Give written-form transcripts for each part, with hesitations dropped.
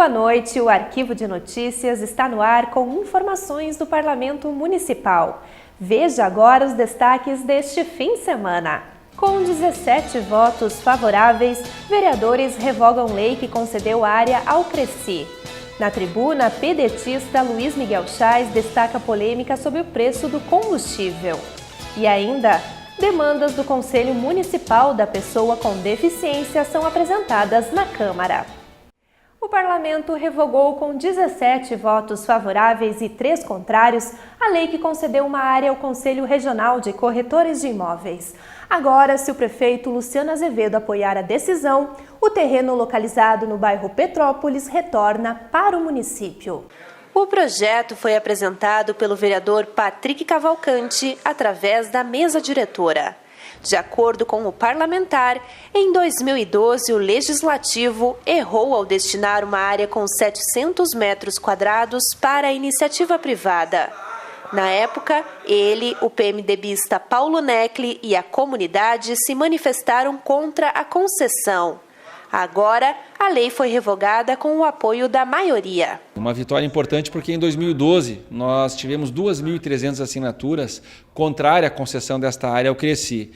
Boa noite, o Arquivo de Notícias está no ar com informações do Parlamento Municipal. Veja agora os destaques deste fim de semana. Com 17 votos favoráveis, vereadores revogam lei que concedeu área ao Cresci. Na tribuna, pedetista Luiz Miguel Chais destaca polêmica sobre o preço do combustível. E ainda, demandas do Conselho Municipal da Pessoa com Deficiência são apresentadas na Câmara. O Parlamento revogou com 17 votos favoráveis e 3 contrários a lei que concedeu uma área ao Conselho Regional de Corretores de Imóveis. Agora, se o prefeito Luciano Azevedo apoiar a decisão, o terreno localizado no bairro Petrópolis retorna para o município. O projeto foi apresentado pelo vereador Patrick Cavalcante através da mesa diretora. De acordo com o parlamentar, em 2012 o Legislativo errou ao destinar uma área com 700 metros quadrados para a iniciativa privada. Na época, ele, o PMDBista Paulo Necli e a comunidade se manifestaram contra a concessão. Agora, a lei foi revogada com o apoio da maioria. Uma vitória importante porque em 2012 nós tivemos 2.300 assinaturas contrárias à concessão desta área ao Cresci.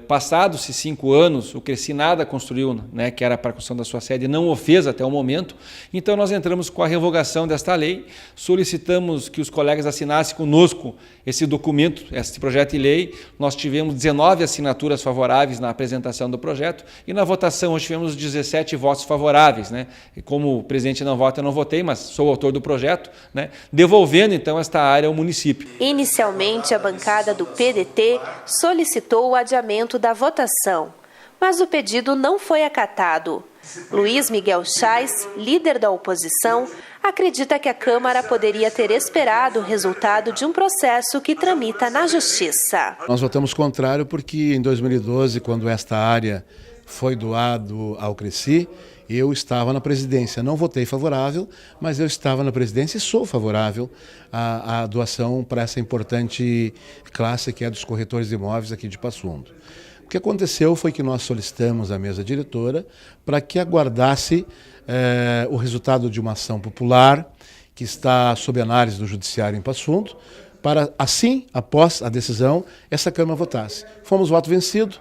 Passados-se 5 anos, o Cresci nada construiu, que era para a construção da sua sede, não o fez até o momento. Então nós entramos com a revogação desta lei, solicitamos que os colegas assinassem conosco esse documento, esse projeto de lei. Nós tivemos 19 assinaturas favoráveis na apresentação do projeto e na votação hoje tivemos 17 votos favoráveis. E como o presidente não vota, eu não votei, mas sou o autor do projeto, devolvendo então esta área ao município. Inicialmente, a bancada do PDT solicitou o adiamento da votação, mas o pedido não foi acatado. Luiz Miguel Chais, líder da oposição, acredita que a Câmara poderia ter esperado o resultado de um processo que tramita na Justiça. Nós votamos contrário porque em 2012, quando esta área foi doado ao Cresci, eu estava na presidência. Não votei favorável, mas eu estava na presidência e sou favorável à doação para essa importante classe que é dos corretores de imóveis aqui de Passo Fundo. O que aconteceu foi que nós solicitamos à mesa diretora para que aguardasse o resultado de uma ação popular que está sob análise do Judiciário em Passo Fundo, para assim, após a decisão, essa Câmara votasse. Fomos voto vencido.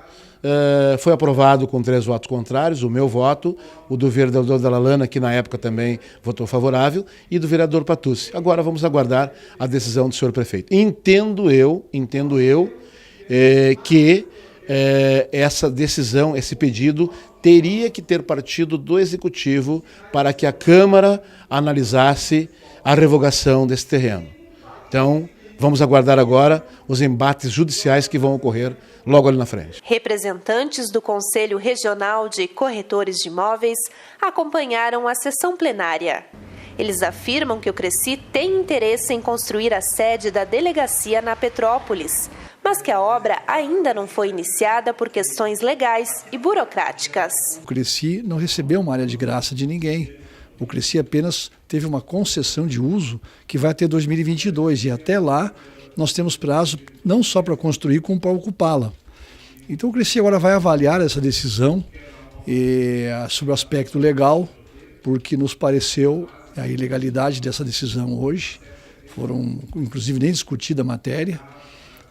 Foi aprovado com 3 votos contrários, o meu voto, o do vereador Dalalana, que na época também votou favorável, e do vereador Patucci. Agora vamos aguardar a decisão do senhor prefeito. Entendo eu que essa decisão, esse pedido, teria que ter partido do Executivo para que a Câmara analisasse a revogação desse terreno. Então, vamos aguardar agora os embates judiciais que vão ocorrer logo ali na frente. Representantes do Conselho Regional de Corretores de Imóveis acompanharam a sessão plenária. Eles afirmam que o Cresci tem interesse em construir a sede da delegacia na Petrópolis, mas que a obra ainda não foi iniciada por questões legais e burocráticas. O Cresci não recebeu uma área de graça de ninguém. O Cresci apenas teve uma concessão de uso que vai até 2022 e até lá nós temos prazo não só para construir, como para ocupá-la. Então o Cresci agora vai avaliar essa decisão sobre o aspecto legal, porque nos pareceu a ilegalidade dessa decisão hoje. Foram, inclusive, nem discutida a matéria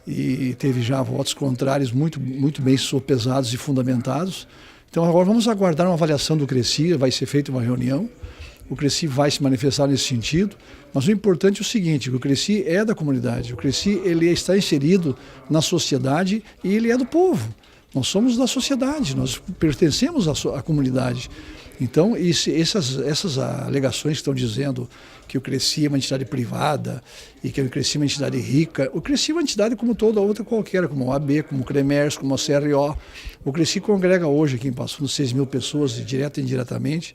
e teve já votos contrários muito bem sopesados e fundamentados. Então agora vamos aguardar uma avaliação do Cresci, vai ser feita uma reunião. O Cresci vai se manifestar nesse sentido, mas o importante é o seguinte, que o Cresci é da comunidade, o Cresci ele está inserido na sociedade e ele é do povo. Nós somos da sociedade, nós pertencemos à comunidade. Então, essas alegações que estão dizendo que o Cresci é uma entidade privada e que o Cresci é uma entidade rica, o Cresci é uma entidade como toda outra qualquer, como a OAB, como o CREMERS, como a CRO. O Cresci congrega hoje aqui em Passo Fundo 6.000 pessoas, direta e indiretamente,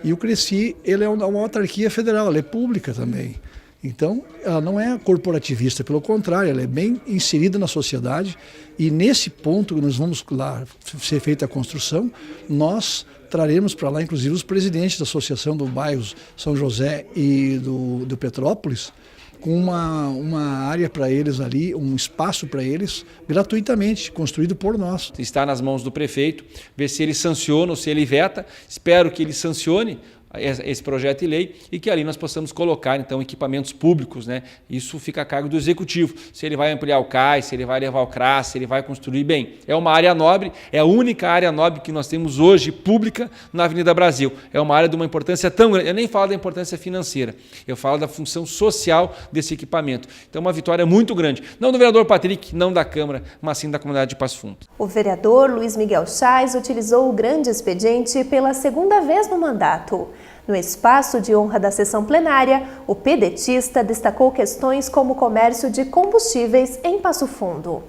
e o Cresci ele é uma autarquia federal, ela é pública também. Então, ela não é corporativista, pelo contrário, ela é bem inserida na sociedade e nesse ponto que nós vamos lá ser feita a construção, nós traremos para lá, inclusive, os presidentes da Associação do Bairros São José e do Petrópolis, com uma área para eles ali, um espaço para eles, gratuitamente, construído por nós. Está nas mãos do prefeito, ver se ele sanciona ou se ele veta. Espero que ele sancione esse projeto de lei e que ali nós possamos colocar então equipamentos públicos, né? Isso fica a cargo do Executivo. Se ele vai ampliar o CAIS, se ele vai levar o CRAS, se ele vai construir bem. É uma área nobre, é a única área nobre que nós temos hoje pública na Avenida Brasil. É uma área de uma importância tão grande. Eu nem falo da importância financeira, eu falo da função social desse equipamento. Então, uma vitória muito grande. Não do vereador Patrick, não da Câmara, mas sim da comunidade de Passo Fundo. O vereador Luiz Miguel Chais utilizou o grande expediente pela segunda vez no mandato. No espaço de honra da sessão plenária, o pedetista destacou questões como o comércio de combustíveis em Passo Fundo.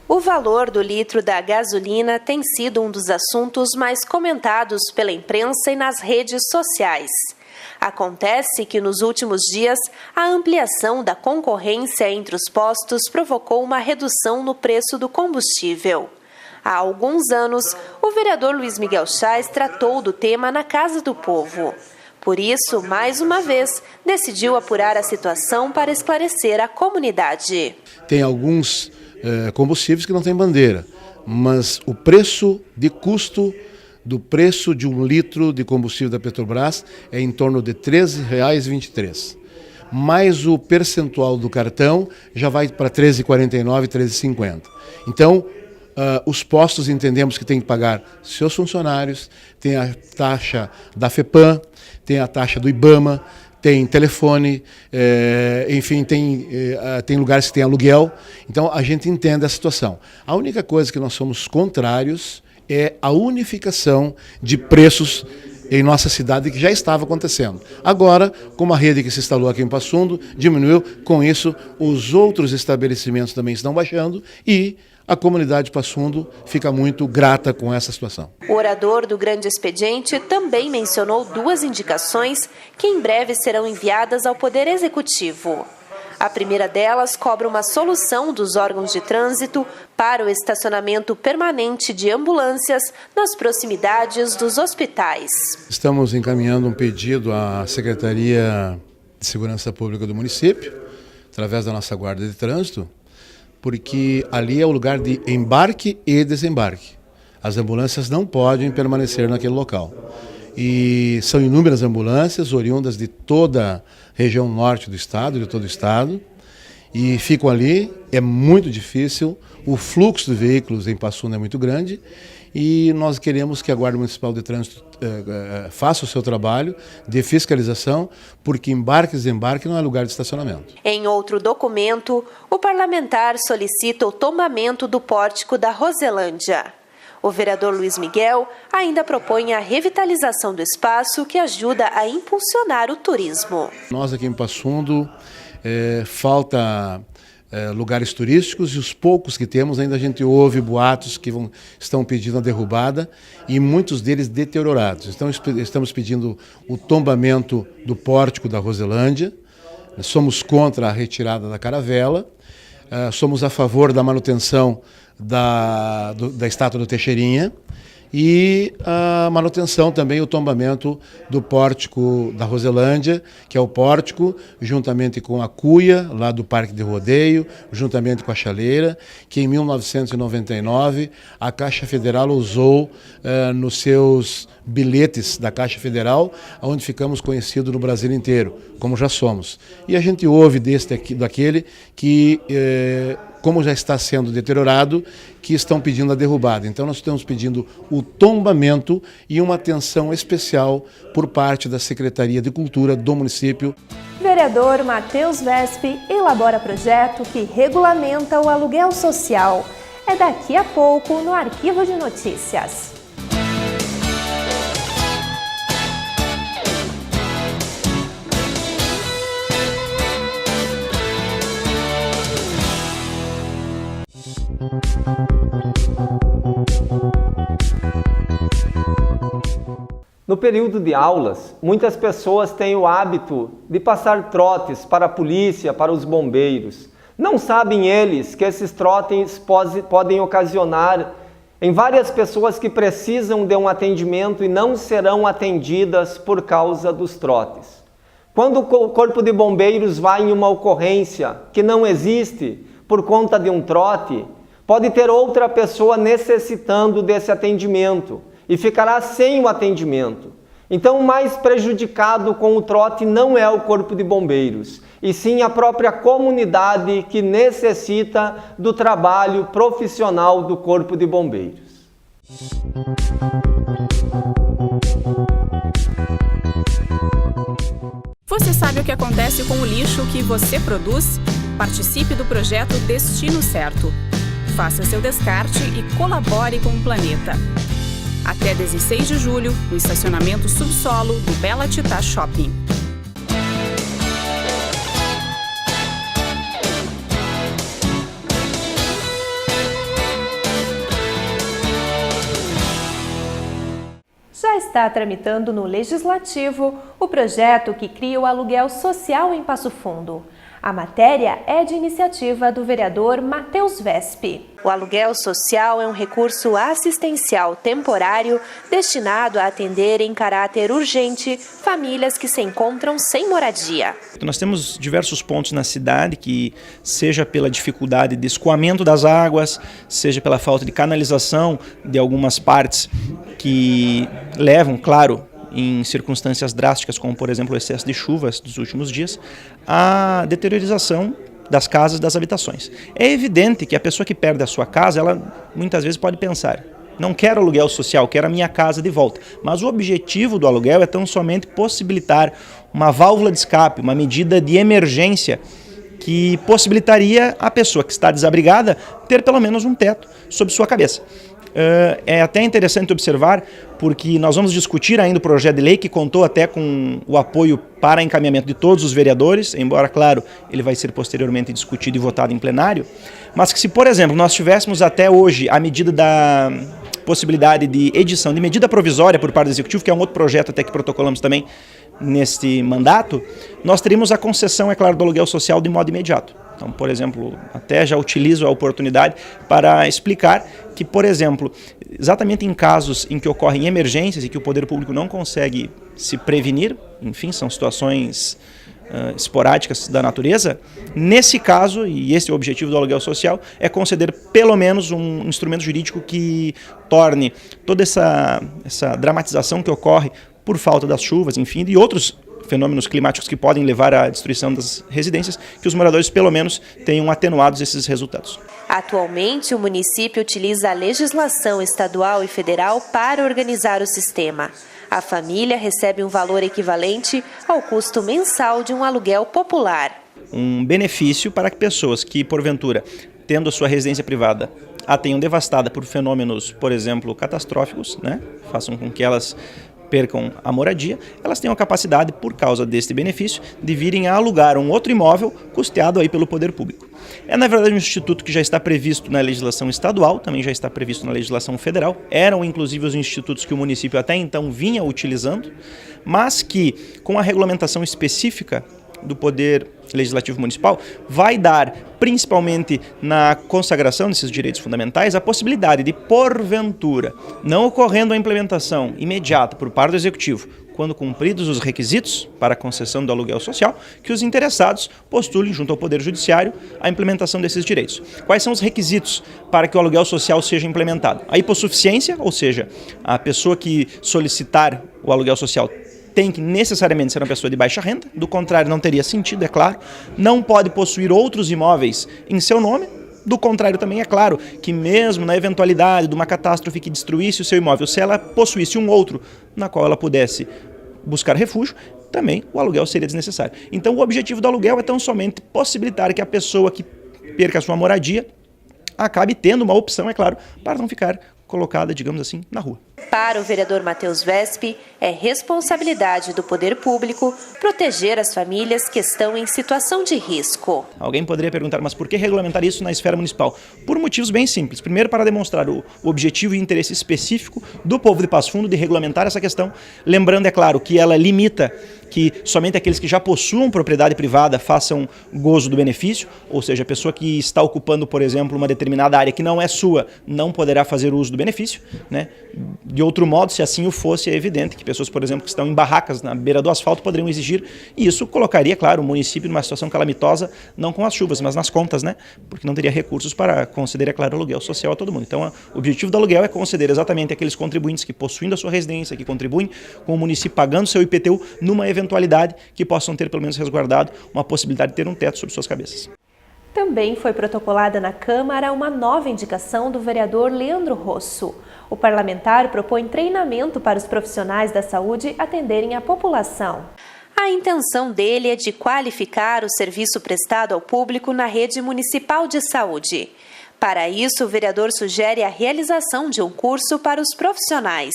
O valor do litro da gasolina tem sido um dos assuntos mais comentados pela imprensa e nas redes sociais. Acontece que nos últimos dias, a ampliação da concorrência entre os postos provocou uma redução no preço do combustível. Há alguns anos, o vereador Luiz Miguel Chais tratou do tema na Casa do Povo. Por isso, mais uma vez, decidiu apurar a situação para esclarecer a comunidade. Tem alguns combustíveis que não têm bandeira, mas o preço de custo do preço de 1 litro de combustível da Petrobras é em torno de R$ 13,23. Mais o percentual do cartão já vai para R$ 13,49, R$ 13,50. Então, os postos entendemos que tem que pagar seus funcionários, tem a taxa da FEPAM, tem a taxa do IBAMA, tem telefone, enfim, tem lugares que tem aluguel. Então, a gente entende a situação. A única coisa que nós somos contrários é a unificação de preços em nossa cidade, que já estava acontecendo. Agora, como a rede que se instalou aqui em Passo Fundo diminuiu, com isso, os outros estabelecimentos também estão baixando e a comunidade de Passo Fundo fica muito grata com essa situação. O orador do grande expediente também mencionou 2 indicações que em breve serão enviadas ao Poder Executivo. A primeira delas cobra uma solução dos órgãos de trânsito para o estacionamento permanente de ambulâncias nas proximidades dos hospitais. Estamos encaminhando um pedido à Secretaria de Segurança Pública do município, através da nossa Guarda de Trânsito, porque ali é o lugar de embarque e desembarque. As ambulâncias não podem permanecer naquele local. E são inúmeras ambulâncias oriundas de toda a região norte do estado, de todo o estado, e ficam ali, é muito difícil, o fluxo de veículos em Passo Fundo é muito grande, e nós queremos que a Guarda Municipal de Trânsito faça o seu trabalho de fiscalização, porque embarque e desembarque não é lugar de estacionamento. Em outro documento, o parlamentar solicita o tombamento do pórtico da Roselândia. O vereador Luiz Miguel ainda propõe a revitalização do espaço que ajuda a impulsionar o turismo. Nós aqui em Passo Fundo falta lugares turísticos e os poucos que temos ainda a gente ouve boatos que estão pedindo a derrubada e muitos deles deteriorados. Então estamos pedindo o tombamento do pórtico da Roselândia, somos contra a retirada da caravela, somos a favor da manutenção da estátua do Teixeirinha e a manutenção também, o tombamento do pórtico da Roselândia, que é o pórtico, juntamente com a cuia, lá do Parque de Rodeio, juntamente com a chaleira, que em 1999 a Caixa Federal usou nos seus bilhetes da Caixa Federal, onde ficamos conhecidos no Brasil inteiro, como já somos. E a gente ouve daquele que, como já está sendo deteriorado, que estão pedindo a derrubada. Então nós estamos pedindo o tombamento e uma atenção especial por parte da Secretaria de Cultura do município. Vereador Matheus Vespe elabora projeto que regulamenta o aluguel social. É daqui a pouco no Arquivo de Notícias. No período de aulas, muitas pessoas têm o hábito de passar trotes para a polícia, para os bombeiros. Não sabem eles que esses trotes podem ocasionar em várias pessoas que precisam de um atendimento e não serão atendidas por causa dos trotes. Quando o Corpo de Bombeiros vai em uma ocorrência que não existe por conta de um trote, pode ter outra pessoa necessitando desse atendimento e ficará sem o atendimento. Então, o mais prejudicado com o trote não é o Corpo de Bombeiros, e sim a própria comunidade que necessita do trabalho profissional do Corpo de Bombeiros. Você sabe o que acontece com o lixo que você produz? Participe do projeto Destino Certo. Faça seu descarte e colabore com o planeta. Até 16 de julho, no estacionamento subsolo do Bela Titá Shopping. Já está tramitando no Legislativo o projeto que cria o aluguel social em Passo Fundo. A matéria é de iniciativa do vereador Matheus Vespi. O aluguel social é um recurso assistencial temporário destinado a atender em caráter urgente famílias que se encontram sem moradia. Nós temos diversos pontos na cidade que, seja pela dificuldade de escoamento das águas, seja pela falta de canalização de algumas partes que levam, claro, em circunstâncias drásticas, como por exemplo o excesso de chuvas dos últimos dias, a deteriorização das casas, das habitações. É evidente que a pessoa que perde a sua casa, ela muitas vezes pode pensar: não quero aluguel social, quero a minha casa de volta. Mas o objetivo do aluguel é tão somente possibilitar uma válvula de escape, uma medida de emergência que possibilitaria a pessoa que está desabrigada ter pelo menos um teto sobre sua cabeça. É até interessante observar, porque nós vamos discutir ainda o projeto de lei que contou até com o apoio para encaminhamento de todos os vereadores, embora, claro, ele vai ser posteriormente discutido e votado em plenário, mas que se, por exemplo, nós tivéssemos até hoje a medida da possibilidade de edição de medida provisória por parte do Executivo, que é um outro projeto até que protocolamos também neste mandato, nós teríamos a concessão, é claro, do aluguel social de modo imediato. Então, por exemplo, até já utilizo a oportunidade para explicar que, por exemplo, exatamente em casos em que ocorrem emergências e que o poder público não consegue se prevenir, enfim, são situações esporádicas da natureza, nesse caso, e esse é o objetivo do aluguel social, é conceder pelo menos um instrumento jurídico que torne toda essa dramatização que ocorre por falta das chuvas, enfim, e outros fenômenos climáticos que podem levar à destruição das residências, que os moradores pelo menos tenham atenuados esses resultados. Atualmente, o município utiliza a legislação estadual e federal para organizar o sistema. A família recebe um valor equivalente ao custo mensal de um aluguel popular. Um benefício para que pessoas que, porventura, tendo a sua residência privada, a tenham devastada por fenômenos, por exemplo, catastróficos, né, façam com que elas percam a moradia, elas têm a capacidade, por causa deste benefício, de virem a alugar um outro imóvel custeado aí pelo poder público. É, na verdade, um instituto que já está previsto na legislação estadual, também já está previsto na legislação federal. Eram, inclusive, os institutos que o município até então vinha utilizando, mas que, com a regulamentação específica do Poder Legislativo Municipal, vai dar, principalmente na consagração desses direitos fundamentais, a possibilidade de, porventura, não ocorrendo a implementação imediata por parte do Executivo, quando cumpridos os requisitos para a concessão do aluguel social, que os interessados postulem junto ao Poder Judiciário a implementação desses direitos. Quais são os requisitos para que o aluguel social seja implementado? A hipossuficiência, ou seja, a pessoa que solicitar o aluguel social tem que necessariamente ser uma pessoa de baixa renda, do contrário não teria sentido, é claro. Não pode possuir outros imóveis em seu nome, do contrário também é claro que mesmo na eventualidade de uma catástrofe que destruísse o seu imóvel, se ela possuísse um outro na qual ela pudesse buscar refúgio, também o aluguel seria desnecessário. Então o objetivo do aluguel é tão somente possibilitar que a pessoa que perca a sua moradia acabe tendo uma opção, é claro, para não ficar colocada, digamos assim, na rua. Para o vereador Matheus Vespi, é responsabilidade do poder público proteger as famílias que estão em situação de risco. Alguém poderia perguntar, mas por que regulamentar isso na esfera municipal? Por motivos bem simples. Primeiro, para demonstrar o objetivo e interesse específico do povo de Passo Fundo de regulamentar essa questão, lembrando, é claro, que ela limita que somente aqueles que já possuam propriedade privada façam gozo do benefício, ou seja, a pessoa que está ocupando, por exemplo, uma determinada área que não é sua, não poderá fazer uso do benefício, né? De outro modo, se assim o fosse, é evidente que pessoas, por exemplo, que estão em barracas na beira do asfalto poderiam exigir, e isso colocaria, claro, o município numa situação calamitosa, não com as chuvas, mas nas contas, né? Porque não teria recursos para conceder, é claro, aluguel social a todo mundo. Então, o objetivo do aluguel é conceder exatamente aqueles contribuintes que possuindo a sua residência, que contribuem com o município pagando seu IPTU, numa eventualidade que possam ter, pelo menos resguardado, uma possibilidade de ter um teto sobre suas cabeças. Também foi protocolada na Câmara uma nova indicação do vereador Leandro Rosso. O parlamentar propõe treinamento para os profissionais da saúde atenderem a população. A intenção dele é de qualificar o serviço prestado ao público na rede municipal de saúde. Para isso, o vereador sugere a realização de um curso para os profissionais.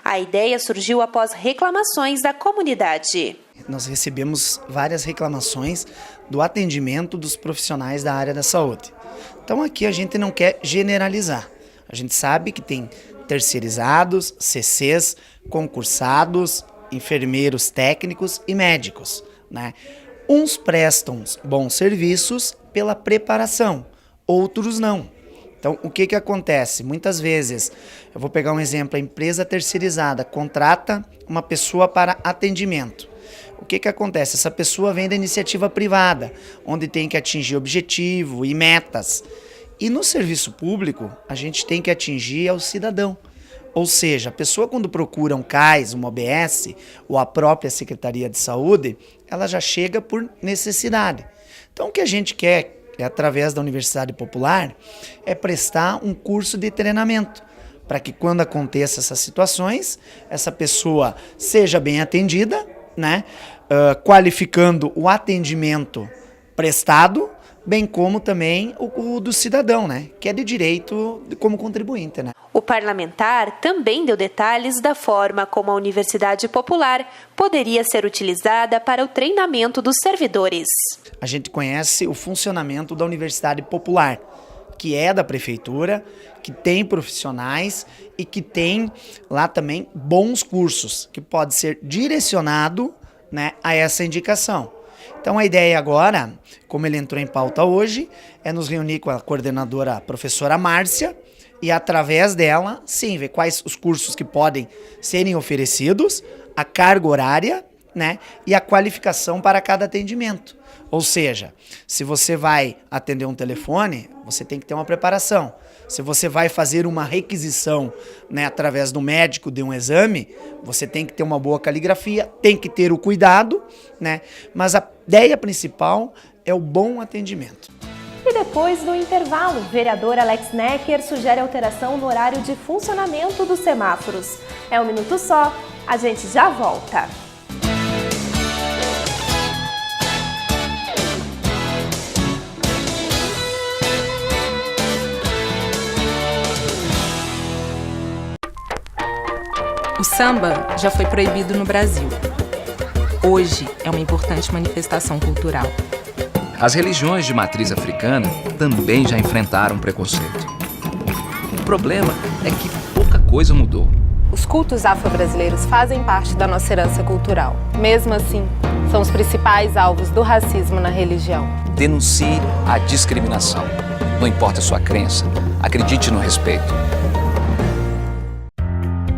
A ideia surgiu após reclamações da comunidade. Nós recebemos várias reclamações do atendimento dos profissionais da área da saúde. Então aqui a gente não quer generalizar. A gente sabe que tem terceirizados, CCs, concursados, enfermeiros técnicos e médicos, né? Uns prestam bons serviços pela preparação, outros não. Então, o que acontece? Muitas vezes, eu vou pegar um exemplo, a empresa terceirizada contrata uma pessoa para atendimento. O que acontece? Essa pessoa vem da iniciativa privada, onde tem que atingir objetivo e metas. E no serviço público, a gente tem que atingir o cidadão. Ou seja, a pessoa quando procura um CAIS, uma OBS ou a própria Secretaria de Saúde, ela já chega por necessidade. Então o que a gente quer, através da Universidade Popular, é prestar um curso de treinamento, para que quando aconteçam essas situações, essa pessoa seja bem atendida, né? Qualificando o atendimento prestado, bem como também o do cidadão, né? Que é de direito como contribuinte, né? O parlamentar também deu detalhes da forma como a Universidade Popular poderia ser utilizada para o treinamento dos servidores. A gente conhece o funcionamento da Universidade Popular, que é da prefeitura, que tem profissionais e que tem lá também bons cursos, que pode ser direcionado, né, a essa indicação. Então a ideia agora, como ele entrou em pauta hoje, é nos reunir com a coordenadora a professora Márcia e através dela, sim, ver quais os cursos que podem serem oferecidos, a carga horária, né, e a qualificação para cada atendimento. Ou seja, se você vai atender um telefone, você tem que ter uma preparação. Se você vai fazer uma requisição, né, através do médico de um exame, você tem que ter uma boa caligrafia, tem que ter o cuidado, né? Mas a ideia principal é o bom atendimento. E depois do intervalo, o vereador Alex Necker sugere alteração no horário de funcionamento dos semáforos. É um minuto só, a gente já volta. O samba já foi proibido no Brasil. Hoje é uma importante manifestação cultural. As religiões de matriz africana também já enfrentaram preconceito. O problema é que pouca coisa mudou. Os cultos afro-brasileiros fazem parte da nossa herança cultural. Mesmo assim, são os principais alvos do racismo na religião. Denuncie a discriminação. Não importa a sua crença, acredite no respeito.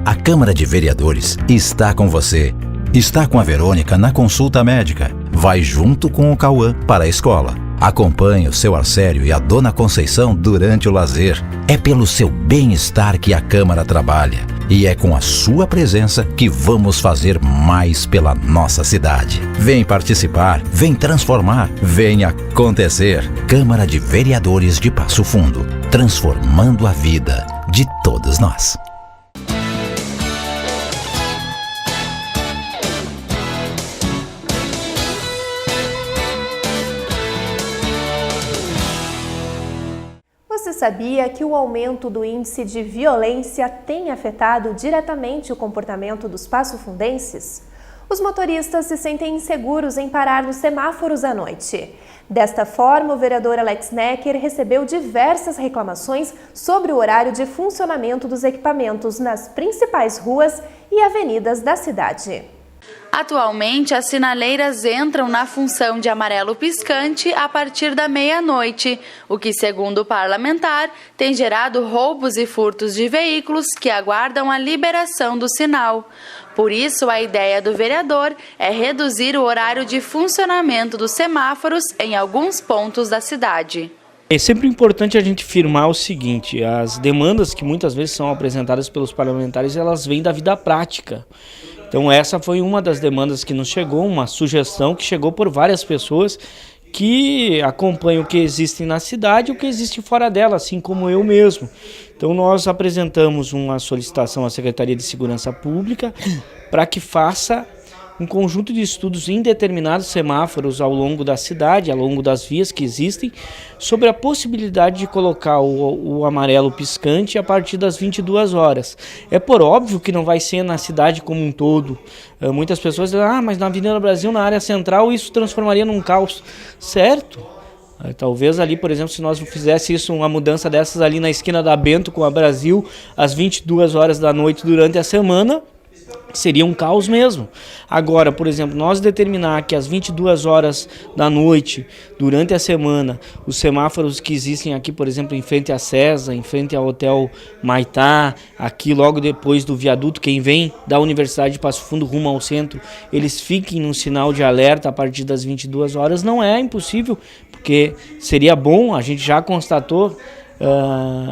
A Câmara de Vereadores está com você. Está com a Verônica na consulta médica. Vai junto com o Cauã para a escola. Acompanhe o seu Arcério e a Dona Conceição durante o lazer. É pelo seu bem-estar que a Câmara trabalha. E é com a sua presença que vamos fazer mais pela nossa cidade. Vem participar, vem transformar, vem acontecer. Câmara de Vereadores de Passo Fundo. Transformando a vida de todos nós. Você sabia que o aumento do índice de violência tem afetado diretamente o comportamento dos passofundenses? Os motoristas se sentem inseguros em parar nos semáforos à noite. Desta forma, o vereador Alex Necker recebeu diversas reclamações sobre o horário de funcionamento dos equipamentos nas principais ruas e avenidas da cidade. Atualmente, as sinaleiras entram na função de amarelo piscante a partir da meia-noite, o que, segundo o parlamentar, tem gerado roubos e furtos de veículos que aguardam a liberação do sinal. Por isso, a ideia do vereador é reduzir o horário de funcionamento dos semáforos em alguns pontos da cidade. É sempre importante a gente afirmar o seguinte: as demandas que muitas vezes são apresentadas pelos parlamentares, elas vêm da vida prática. Então essa foi uma das demandas que nos chegou, uma sugestão que chegou por várias pessoas que acompanham o que existe na cidade e o que existe fora dela, assim como eu mesmo. Então nós apresentamos uma solicitação à Secretaria de Segurança Pública para que faça um conjunto de estudos em determinados semáforos ao longo da cidade, ao longo das vias que existem, sobre a possibilidade de colocar o amarelo piscante a partir das 22 horas. É por óbvio que não vai ser na cidade como um todo. Muitas pessoas dizem, mas na Avenida Brasil, na área central, isso transformaria num caos. Certo? Talvez ali, por exemplo, se nós fizesse isso, uma mudança dessas ali na esquina da Bento com a Brasil, às 22 horas da noite durante a semana, seria um caos mesmo. Agora, por exemplo, nós determinar que às 22 horas da noite, durante a semana, os semáforos que existem aqui, por exemplo, em frente à César, em frente ao Hotel Maitá, aqui logo depois do viaduto, quem vem da Universidade de Passo Fundo rumo ao centro, eles fiquem num sinal de alerta a partir das 22 horas, não é impossível, porque seria bom, a gente já constatou,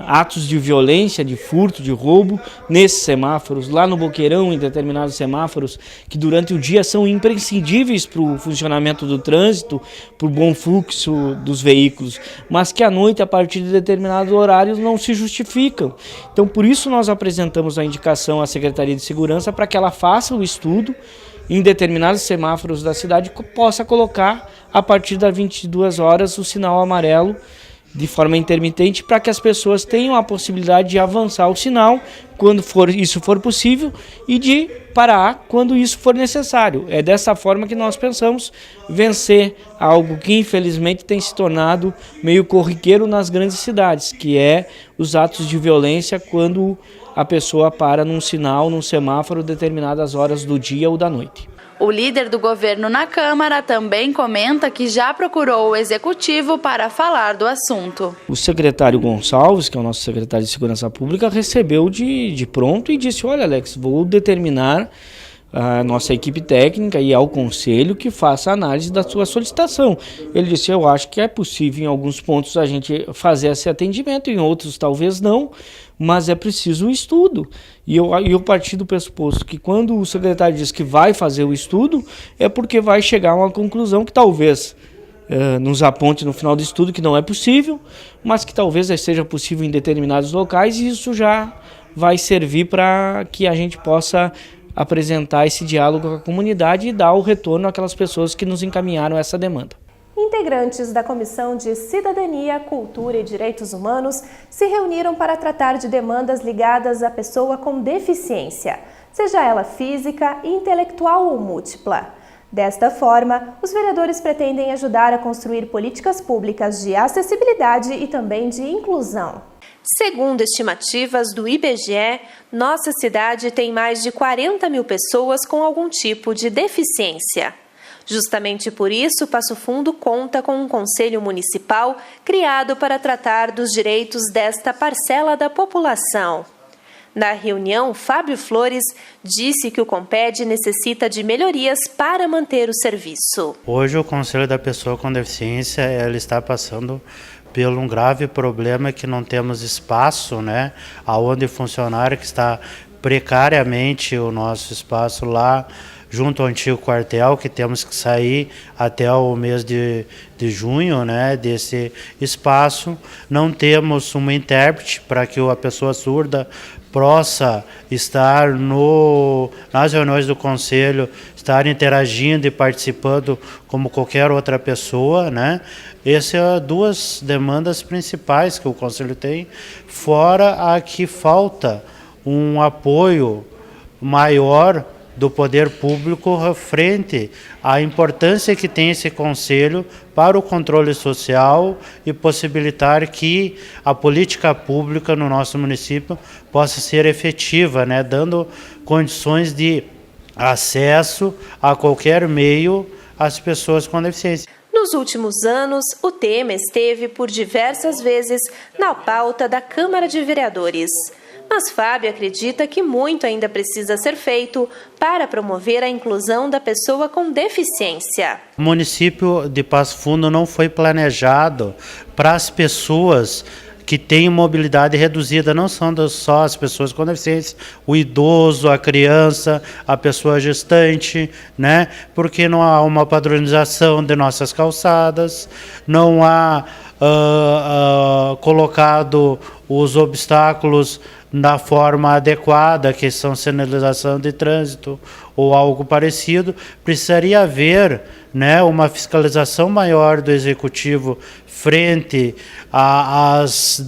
atos de violência, de furto, de roubo nesses semáforos, lá no Boqueirão, em determinados semáforos que durante o dia são imprescindíveis para o funcionamento do trânsito, para o bom fluxo dos veículos, mas que à noite, a partir de determinados horários, não se justificam. Então, por isso nós apresentamos a indicação à Secretaria de Segurança para que ela faça o estudo em determinados semáforos da cidade e possa colocar, a partir das 22 horas, o sinal amarelo de forma intermitente, para que as pessoas tenham a possibilidade de avançar o sinal quando isso for possível e de parar quando isso for necessário. É dessa forma que nós pensamos vencer algo que infelizmente tem se tornado meio corriqueiro nas grandes cidades, que é os atos de violência quando a pessoa para num sinal, num semáforo, determinadas horas do dia ou da noite. O líder do governo na Câmara também comenta que já procurou o Executivo para falar do assunto. O secretário Gonçalves, que é o nosso secretário de Segurança Pública, recebeu de pronto e disse, olha Alex, vou determinar a nossa equipe técnica e ao Conselho que faça a análise da sua solicitação. Ele disse, eu acho que é possível em alguns pontos a gente fazer esse atendimento, em outros talvez não, mas é preciso um estudo. E eu parti do pressuposto que quando o secretário diz que vai fazer o estudo, é porque vai chegar a uma conclusão que talvez nos aponte no final do estudo que não é possível, mas que talvez seja possível em determinados locais, e isso já vai servir para que a gente possa apresentar esse diálogo com a comunidade e dar o retorno àquelas pessoas que nos encaminharam essa demanda. Integrantes da Comissão de Cidadania, Cultura e Direitos Humanos se reuniram para tratar de demandas ligadas à pessoa com deficiência, seja ela física, intelectual ou múltipla. Desta forma, os vereadores pretendem ajudar a construir políticas públicas de acessibilidade e também de inclusão. Segundo estimativas do IBGE, nossa cidade tem mais de 40 mil pessoas com algum tipo de deficiência. Justamente por isso, Passo Fundo conta com um conselho municipal criado para tratar dos direitos desta parcela da população. Na reunião, Fábio Flores disse que o Comped necessita de melhorias para manter o serviço. Hoje o Conselho da Pessoa com Deficiência ela está passando por um grave problema que não temos espaço, aonde funcionar, que está precariamente o nosso espaço lá junto ao antigo quartel, que temos que sair até o mês de junho, desse espaço. Não temos uma intérprete para que a pessoa surda possa estar nas reuniões do Conselho, estar interagindo e participando como qualquer outra pessoa, Essas são duas demandas principais que o Conselho tem, fora a que falta um apoio maior do poder público frente à importância que tem esse Conselho para o controle social e possibilitar que a política pública no nosso município possa ser efetiva, dando condições de acesso a qualquer meio às pessoas com deficiência. Nos últimos anos, o tema esteve por diversas vezes na pauta da Câmara de Vereadores. Mas Fábio acredita que muito ainda precisa ser feito para promover a inclusão da pessoa com deficiência. O município de Passo Fundo não foi planejado para as pessoas que têm mobilidade reduzida, não são só as pessoas com deficiência, o idoso, a criança, a pessoa gestante, né? Porque não há uma padronização de nossas calçadas, não há colocado os obstáculos da forma adequada, que são sinalização de trânsito ou algo parecido. Precisaria haver, né, uma fiscalização maior do executivo frente às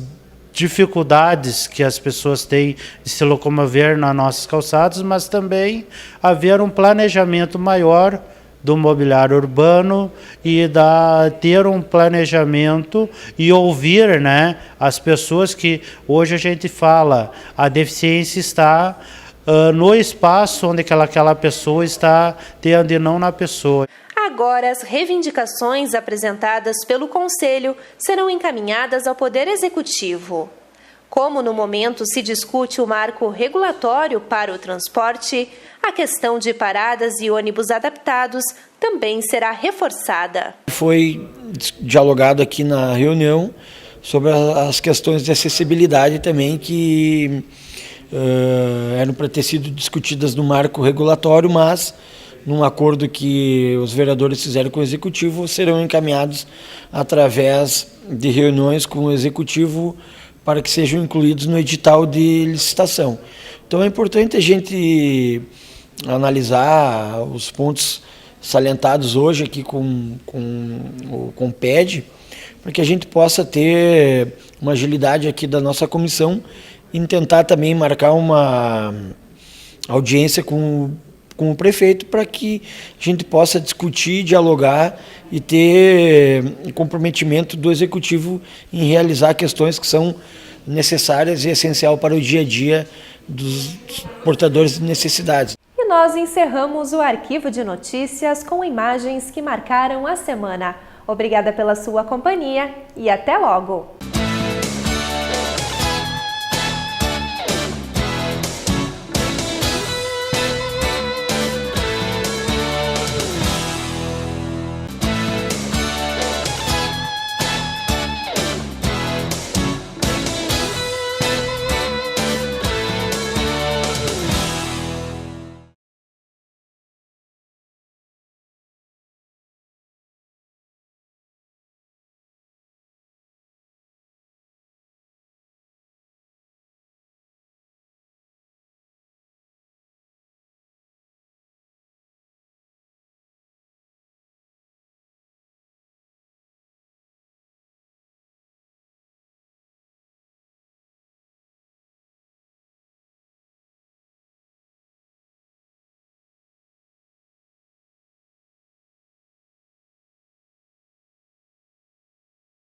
dificuldades que as pessoas têm de se locomover nas nossas calçadas, mas também haver um planejamento maior do mobiliário urbano e ter um planejamento e ouvir, né, as pessoas que hoje a gente fala, a deficiência está no espaço onde aquela pessoa está tendo e não na pessoa. Agora, as reivindicações apresentadas pelo Conselho serão encaminhadas ao Poder Executivo. Como no momento se discute o marco regulatório para o transporte, a questão de paradas e ônibus adaptados também será reforçada. Foi dialogado aqui na reunião sobre as questões de acessibilidade também, que eram para ter sido discutidas no marco regulatório, mas num acordo que os vereadores fizeram com o Executivo, serão encaminhados através de reuniões com o Executivo para que sejam incluídos no edital de licitação. Então é importante a gente analisar os pontos salientados hoje aqui com o PED, para que a gente possa ter uma agilidade aqui da nossa comissão e tentar também marcar uma audiência com o prefeito para que a gente possa discutir, dialogar e ter comprometimento do Executivo em realizar questões que são necessárias e essencial para o dia a dia dos portadores de necessidades. E nós encerramos o Arquivo de Notícias com imagens que marcaram a semana. Obrigada pela sua companhia e até logo!